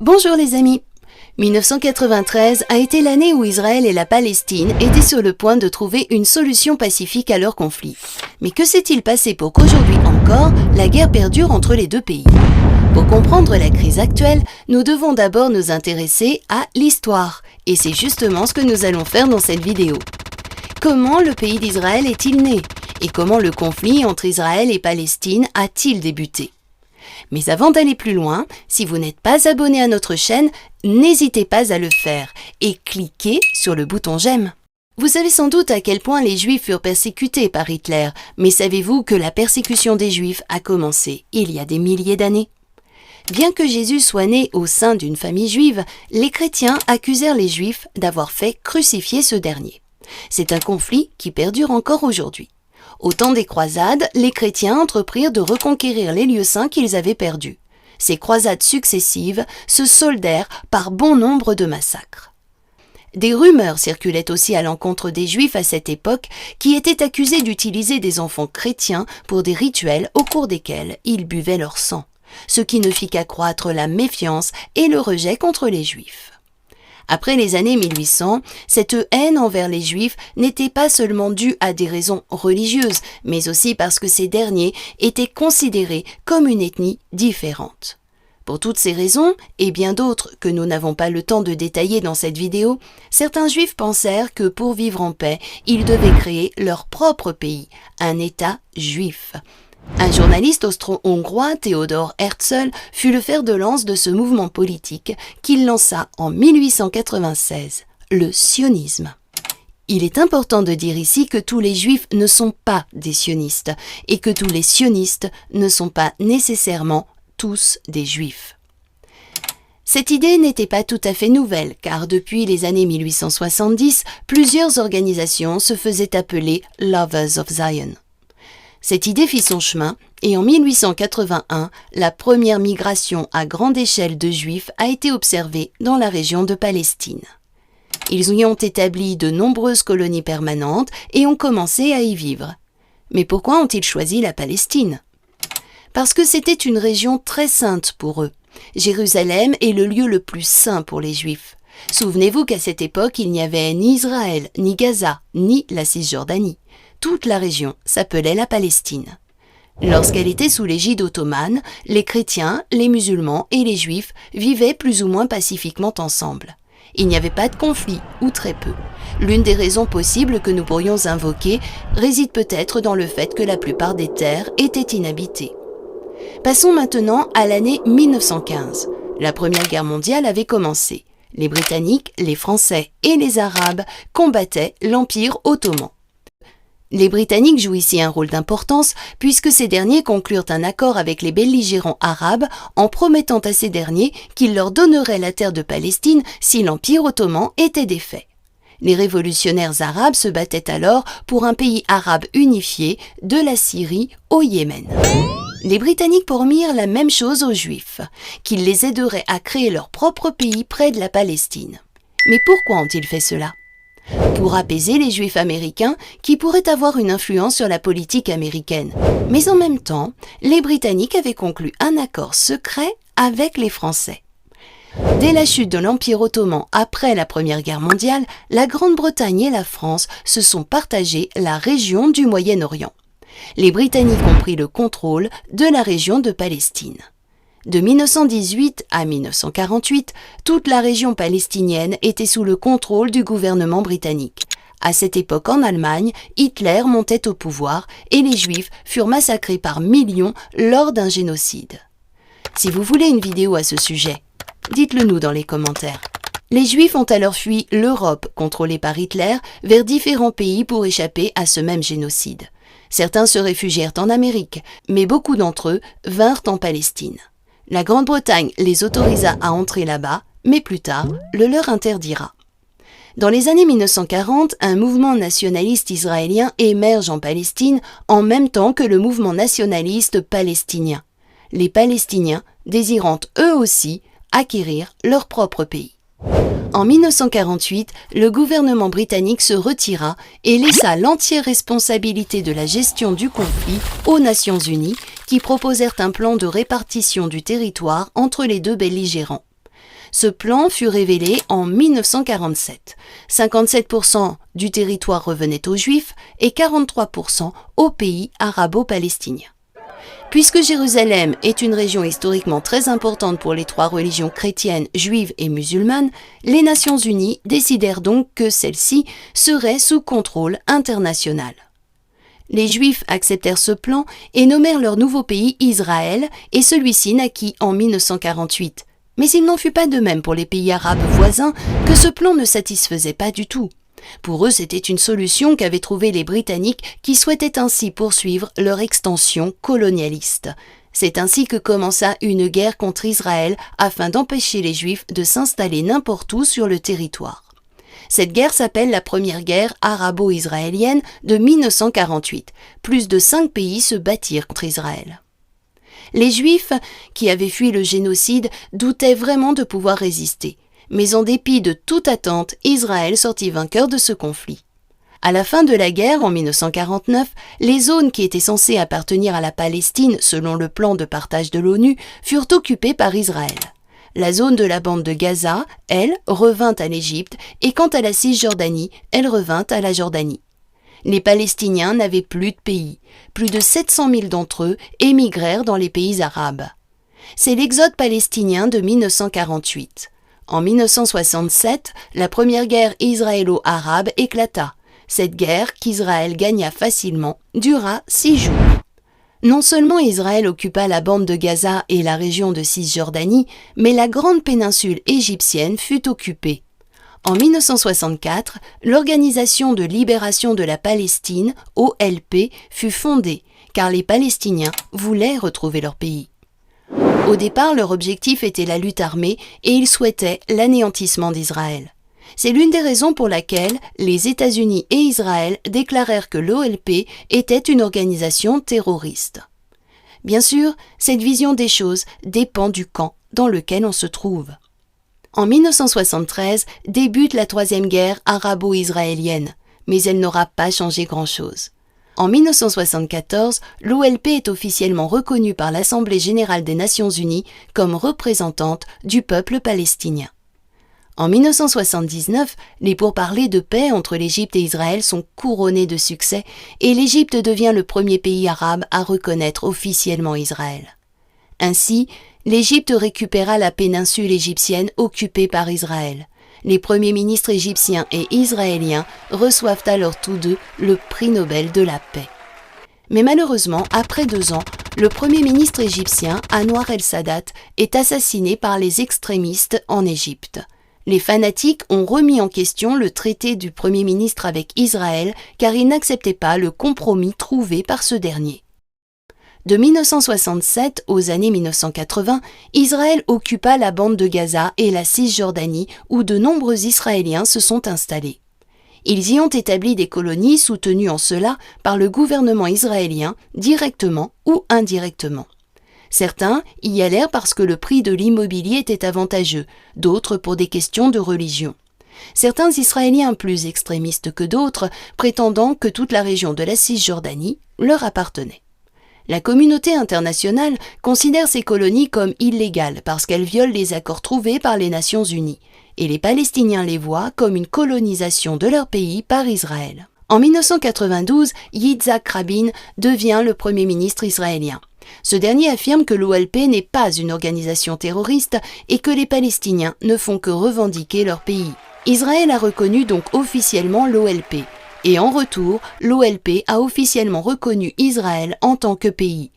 Bonjour les amis. 1993 a été l'année où Israël et la Palestine étaient sur le point de trouver une solution pacifique à leur conflit. Mais que s'est-il passé pour qu'aujourd'hui encore, la guerre perdure entre les deux pays? Pour comprendre la crise actuelle, nous devons d'abord nous intéresser à l'histoire. Et c'est justement ce que nous allons faire dans cette vidéo. Comment le pays d'Israël est-il né? Et comment le conflit entre Israël et Palestine a-t-il débuté? Mais avant d'aller plus loin, si vous n'êtes pas abonné à notre chaîne, n'hésitez pas à le faire et cliquez sur le bouton j'aime. Vous savez sans doute à quel point les Juifs furent persécutés par Hitler, mais savez-vous que la persécution des Juifs a commencé il y a des milliers d'années? Bien que Jésus soit né au sein d'une famille juive, les chrétiens accusèrent les Juifs d'avoir fait crucifier ce dernier. C'est un conflit qui perdure encore aujourd'hui. Au temps des croisades, les chrétiens entreprirent de reconquérir les lieux saints qu'ils avaient perdus. Ces croisades successives se soldèrent par bon nombre de massacres. Des rumeurs circulaient aussi à l'encontre des Juifs à cette époque qui étaient accusés d'utiliser des enfants chrétiens pour des rituels au cours desquels ils buvaient leur sang, ce qui ne fit qu'accroître la méfiance et le rejet contre les Juifs. Après les années 1800, cette haine envers les Juifs n'était pas seulement due à des raisons religieuses, mais aussi parce que ces derniers étaient considérés comme une ethnie différente. Pour toutes ces raisons, et bien d'autres que nous n'avons pas le temps de détailler dans cette vidéo, certains Juifs pensèrent que pour vivre en paix, ils devaient créer leur propre pays, un État juif. Un journaliste austro-hongrois, Theodor Herzl, fut le fer de lance de ce mouvement politique qu'il lança en 1896, le sionisme. Il est important de dire ici que tous les juifs ne sont pas des sionistes et que tous les sionistes ne sont pas nécessairement tous des juifs. Cette idée n'était pas tout à fait nouvelle car depuis les années 1870, plusieurs organisations se faisaient appeler Lovers of Zion. Cette idée fit son chemin et en 1881, la première migration à grande échelle de Juifs a été observée dans la région de Palestine. Ils y ont établi de nombreuses colonies permanentes et ont commencé à y vivre. Mais pourquoi ont-ils choisi la Palestine? Parce que c'était une région très sainte pour eux. Jérusalem est le lieu le plus saint pour les Juifs. Souvenez-vous qu'à cette époque, il n'y avait ni Israël, ni Gaza, ni la Cisjordanie. Toute la région s'appelait la Palestine. Lorsqu'elle était sous l'égide ottomane, les chrétiens, les musulmans et les juifs vivaient plus ou moins pacifiquement ensemble. Il n'y avait pas de conflit, ou très peu. L'une des raisons possibles que nous pourrions invoquer réside peut-être dans le fait que la plupart des terres étaient inhabitées. Passons maintenant à l'année 1915. La Première Guerre mondiale avait commencé. Les Britanniques, les Français et les Arabes combattaient l'Empire ottoman. Les Britanniques jouent ici un rôle d'importance puisque ces derniers conclurent un accord avec les belligérants arabes en promettant à ces derniers qu'ils leur donneraient la terre de Palestine si l'Empire ottoman était défait. Les révolutionnaires arabes se battaient alors pour un pays arabe unifié de la Syrie au Yémen. Les Britanniques promirent la même chose aux Juifs, qu'ils les aideraient à créer leur propre pays près de la Palestine. Mais pourquoi ont-ils fait cela? Pour apaiser les Juifs américains qui pourraient avoir une influence sur la politique américaine. Mais en même temps, les Britanniques avaient conclu un accord secret avec les Français. Dès la chute de l'Empire ottoman après la Première Guerre mondiale, la Grande-Bretagne et la France se sont partagées la région du Moyen-Orient. Les Britanniques ont pris le contrôle de la région de Palestine. De 1918 à 1948, toute la région palestinienne était sous le contrôle du gouvernement britannique. À cette époque en Allemagne, Hitler montait au pouvoir et les Juifs furent massacrés par millions lors d'un génocide. Si vous voulez une vidéo à ce sujet, dites-le nous dans les commentaires. Les Juifs ont alors fui l'Europe, contrôlée par Hitler, vers différents pays pour échapper à ce même génocide. Certains se réfugièrent en Amérique, mais beaucoup d'entre eux vinrent en Palestine. La Grande-Bretagne les autorisa à entrer là-bas, mais plus tard, le leur interdira. Dans les années 1940, un mouvement nationaliste israélien émerge en Palestine en même temps que le mouvement nationaliste palestinien. Les Palestiniens désirant eux aussi acquérir leur propre pays. En 1948, le gouvernement britannique se retira et laissa l'entière responsabilité de la gestion du conflit aux Nations Unies, qui proposèrent un plan de répartition du territoire entre les deux belligérants. Ce plan fut révélé en 1947. 57% du territoire revenait aux Juifs et 43% aux pays arabo-palestiniens. Puisque Jérusalem est une région historiquement très importante pour les trois religions chrétiennes, juives et musulmanes, les Nations Unies décidèrent donc que celle-ci serait sous contrôle international. Les Juifs acceptèrent ce plan et nommèrent leur nouveau pays Israël, et celui-ci naquit en 1948. Mais il n'en fut pas de même pour les pays arabes voisins, que ce plan ne satisfaisait pas du tout. Pour eux, c'était une solution qu'avaient trouvée les Britanniques qui souhaitaient ainsi poursuivre leur extension colonialiste. C'est ainsi que commença une guerre contre Israël afin d'empêcher les Juifs de s'installer n'importe où sur le territoire. Cette guerre s'appelle la première guerre arabo-israélienne de 1948. Plus de 5 pays se battirent contre Israël. Les Juifs, qui avaient fui le génocide, doutaient vraiment de pouvoir résister. Mais en dépit de toute attente, Israël sortit vainqueur de ce conflit. À la fin de la guerre, en 1949, les zones qui étaient censées appartenir à la Palestine selon le plan de partage de l'ONU furent occupées par Israël. La zone de la bande de Gaza, elle, revint à l'Égypte, et quant à la Cisjordanie, elle revint à la Jordanie. Les Palestiniens n'avaient plus de pays. Plus de 700 000 d'entre eux émigrèrent dans les pays arabes. C'est l'exode palestinien de 1948. En 1967, la première guerre israélo-arabe éclata. Cette guerre, qu'Israël gagna facilement, dura 6 jours. Non seulement Israël occupa la bande de Gaza et la région de Cisjordanie, mais la grande péninsule égyptienne fut occupée. En 1964, l'Organisation de libération de la Palestine, OLP, fut fondée, car les Palestiniens voulaient retrouver leur pays. Au départ, leur objectif était la lutte armée et ils souhaitaient l'anéantissement d'Israël. C'est l'une des raisons pour laquelle les États-Unis et Israël déclarèrent que l'OLP était une organisation terroriste. Bien sûr, cette vision des choses dépend du camp dans lequel on se trouve. En 1973 débute la troisième guerre arabo-israélienne, mais elle n'aura pas changé grand-chose. En 1974, l'OLP est officiellement reconnue par l'Assemblée générale des Nations unies comme représentante du peuple palestinien. En 1979, les pourparlers de paix entre l'Égypte et Israël sont couronnés de succès et l'Égypte devient le premier pays arabe à reconnaître officiellement Israël. Ainsi, l'Égypte récupéra la péninsule égyptienne occupée par Israël. Les premiers ministres égyptiens et israéliens reçoivent alors tous deux le prix Nobel de la paix. Mais malheureusement, après 2 ans, le premier ministre égyptien, Anwar el-Sadat, est assassiné par les extrémistes en Égypte. Les fanatiques ont remis en question le traité du premier ministre avec Israël car ils n'acceptaient pas le compromis trouvé par ce dernier. De 1967 aux années 1980, Israël occupa la bande de Gaza et la Cisjordanie où de nombreux Israéliens se sont installés. Ils y ont établi des colonies soutenues en cela par le gouvernement israélien, directement ou indirectement. Certains y allèrent parce que le prix de l'immobilier était avantageux, d'autres pour des questions de religion. Certains Israéliens plus extrémistes que d'autres, prétendant que toute la région de la Cisjordanie leur appartenait. La communauté internationale considère ces colonies comme illégales parce qu'elles violent les accords trouvés par les Nations Unies, et les Palestiniens les voient comme une colonisation de leur pays par Israël. En 1992, Yitzhak Rabin devient le premier ministre israélien. Ce dernier affirme que l'OLP n'est pas une organisation terroriste et que les Palestiniens ne font que revendiquer leur pays. Israël a reconnu donc officiellement l'OLP. Et en retour, l'OLP a officiellement reconnu Israël en tant que pays.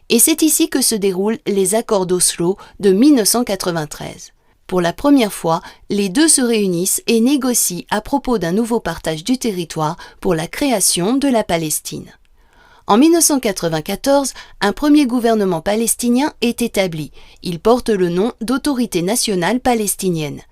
Et c'est ici que se déroulent les accords d'Oslo de 1993. Pour la première fois, les deux se réunissent et négocient à propos d'un nouveau partage du territoire pour la création de la Palestine. En 1994, un premier gouvernement palestinien est établi. Il porte le nom d'Autorité nationale palestinienne.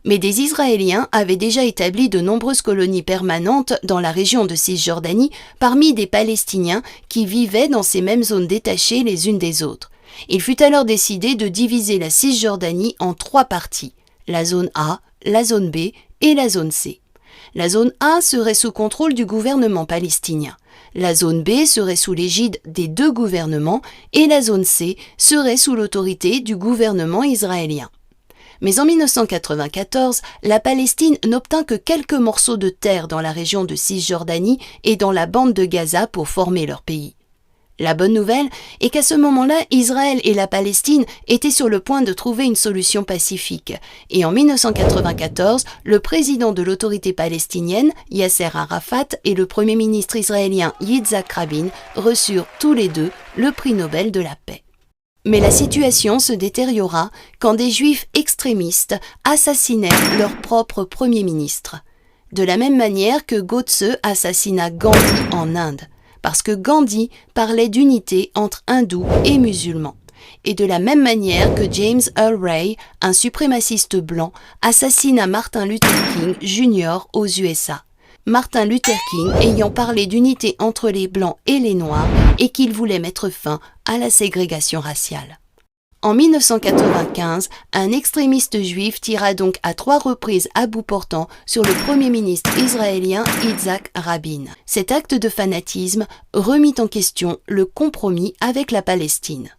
Mais des Israéliens avaient déjà établi de nombreuses colonies permanentes dans la région de Cisjordanie parmi des Palestiniens qui vivaient dans ces mêmes zones détachées les unes des autres. Il fut alors décidé de diviser la Cisjordanie en 3 parties, la zone A, la zone B et la zone C. La zone A serait sous contrôle du gouvernement palestinien. La zone B serait sous l'égide des 2 gouvernements et la zone C serait sous l'autorité du gouvernement israélien. Mais en 1994, la Palestine n'obtint que quelques morceaux de terre dans la région de Cisjordanie et dans la bande de Gaza pour former leur pays. La bonne nouvelle est qu'à ce moment-là, Israël et la Palestine étaient sur le point de trouver une solution pacifique. Et en 1994, le président de l'autorité palestinienne, Yasser Arafat, et le premier ministre israélien Yitzhak Rabin reçurent tous les deux le prix Nobel de la paix. Mais la situation se détériora quand des juifs extrémistes assassinèrent leur propre premier ministre. De la même manière que Godse assassina Gandhi en Inde, parce que Gandhi parlait d'unité entre hindous et musulmans. Et de la même manière que James Earl Ray, un suprémaciste blanc, assassina Martin Luther King Jr. aux USA. Martin Luther King ayant parlé d'unité entre les blancs et les noirs et qu'il voulait mettre fin à la ségrégation raciale. En 1995, un extrémiste juif tira donc à 3 reprises à bout portant sur le premier ministre israélien Yitzhak Rabin. Cet acte de fanatisme remit en question le compromis avec la Palestine.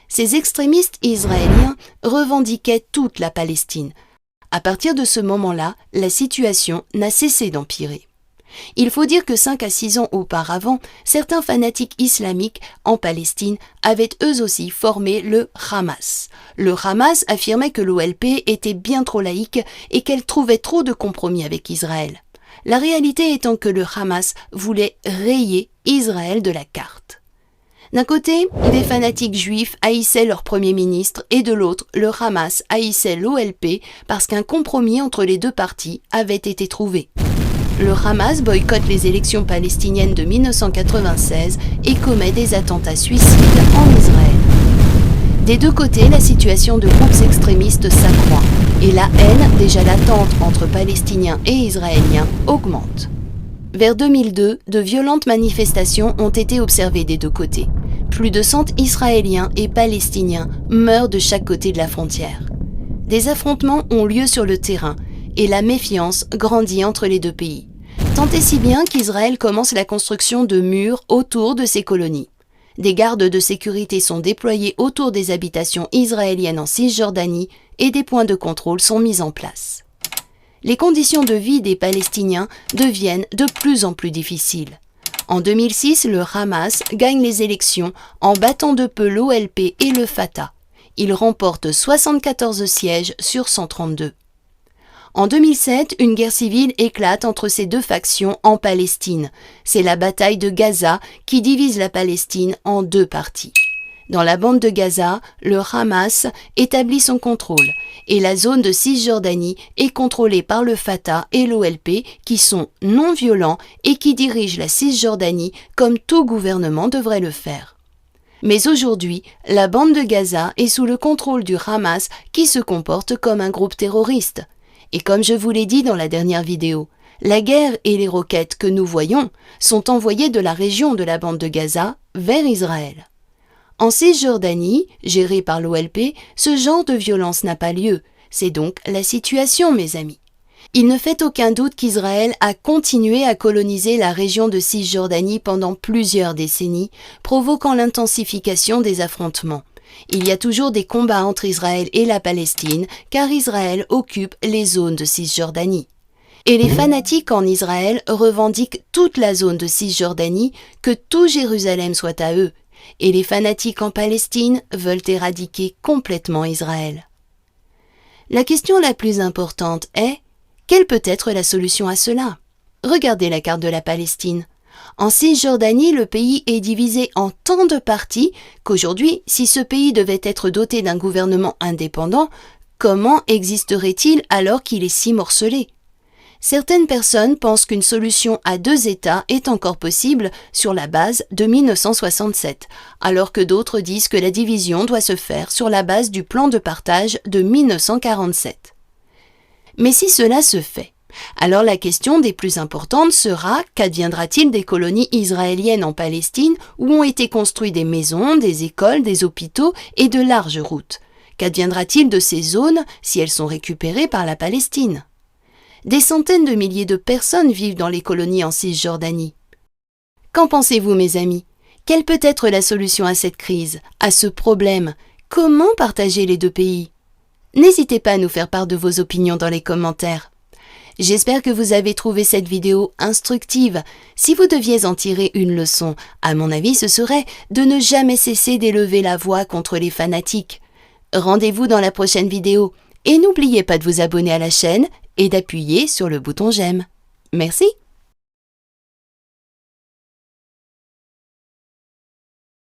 Ces extrémistes israéliens revendiquaient toute la Palestine. À partir de ce moment-là, la situation n'a cessé d'empirer. Il faut dire que 5 à 6 ans auparavant, certains fanatiques islamiques en Palestine avaient eux aussi formé le Hamas. Le Hamas affirmait que l'OLP était bien trop laïque et qu'elle trouvait trop de compromis avec Israël. La réalité étant que le Hamas voulait rayer Israël de la carte. D'un côté, des fanatiques juifs haïssaient leur premier ministre et de l'autre, le Hamas haïssait l'OLP parce qu'un compromis entre les deux parties avait été trouvé. Le Hamas boycotte les élections palestiniennes de 1996 et commet des attentats suicides en Israël. Des deux côtés, la situation de groupes extrémistes s'accroît et la haine, déjà latente entre Palestiniens et Israéliens, augmente. Vers 2002, de violentes manifestations ont été observées des deux côtés. Plus de 100 Israéliens et Palestiniens meurent de chaque côté de la frontière. Des affrontements ont lieu sur le terrain et la méfiance grandit entre les deux pays. Tant et si bien qu'Israël commence la construction de murs autour de ses colonies. Des gardes de sécurité sont déployés autour des habitations israéliennes en Cisjordanie et des points de contrôle sont mis en place. Les conditions de vie des Palestiniens deviennent de plus en plus difficiles. En 2006, le Hamas gagne les élections en battant de peu l'OLP et le Fatah. Il remporte 74 sièges sur 132. En 2007, une guerre civile éclate entre ces deux factions en Palestine. C'est la bataille de Gaza qui divise la Palestine en deux parties. Dans la bande de Gaza, le Hamas établit son contrôle et la zone de Cisjordanie est contrôlée par le Fatah et l'OLP qui sont non violents et qui dirigent la Cisjordanie comme tout gouvernement devrait le faire. Mais aujourd'hui, la bande de Gaza est sous le contrôle du Hamas qui se comporte comme un groupe terroriste. Et comme je vous l'ai dit dans la dernière vidéo, la guerre et les roquettes que nous voyons sont envoyées de la région de la bande de Gaza vers Israël. En Cisjordanie, gérée par l'OLP, ce genre de violence n'a pas lieu. C'est donc la situation, mes amis. Il ne fait aucun doute qu'Israël a continué à coloniser la région de Cisjordanie pendant plusieurs décennies, provoquant l'intensification des affrontements. Il y a toujours des combats entre Israël et la Palestine, car Israël occupe les zones de Cisjordanie. Et les fanatiques en Israël revendiquent toute la zone de Cisjordanie, que tout Jérusalem soit à eux. Et les fanatiques en Palestine veulent éradiquer complètement Israël. La question la plus importante est, quelle peut être la solution à cela? Regardez la carte de la Palestine. En Cisjordanie, le pays est divisé en tant de parties qu'aujourd'hui, si ce pays devait être doté d'un gouvernement indépendant, comment existerait-il alors qu'il est si morcelé? Certaines personnes pensent qu'une solution à 2 États est encore possible sur la base de 1967, alors que d'autres disent que la division doit se faire sur la base du plan de partage de 1947. Mais si cela se fait, alors la question des plus importantes sera qu'adviendra-t-il des colonies israéliennes en Palestine où ont été construites des maisons, des écoles, des hôpitaux et de larges routes? Qu'adviendra-t-il de ces zones si elles sont récupérées par la Palestine? Des centaines de milliers de personnes vivent dans les colonies en Cisjordanie. Qu'en pensez-vous, mes amis? Quelle peut être la solution à cette crise, à ce problème? Comment partager les deux pays? N'hésitez pas à nous faire part de vos opinions dans les commentaires. J'espère que vous avez trouvé cette vidéo instructive. Si vous deviez en tirer une leçon, à mon avis, ce serait de ne jamais cesser d'élever la voix contre les fanatiques. Rendez-vous dans la prochaine vidéo et n'oubliez pas de vous abonner à la chaîne et d'appuyer sur le bouton j'aime. Merci.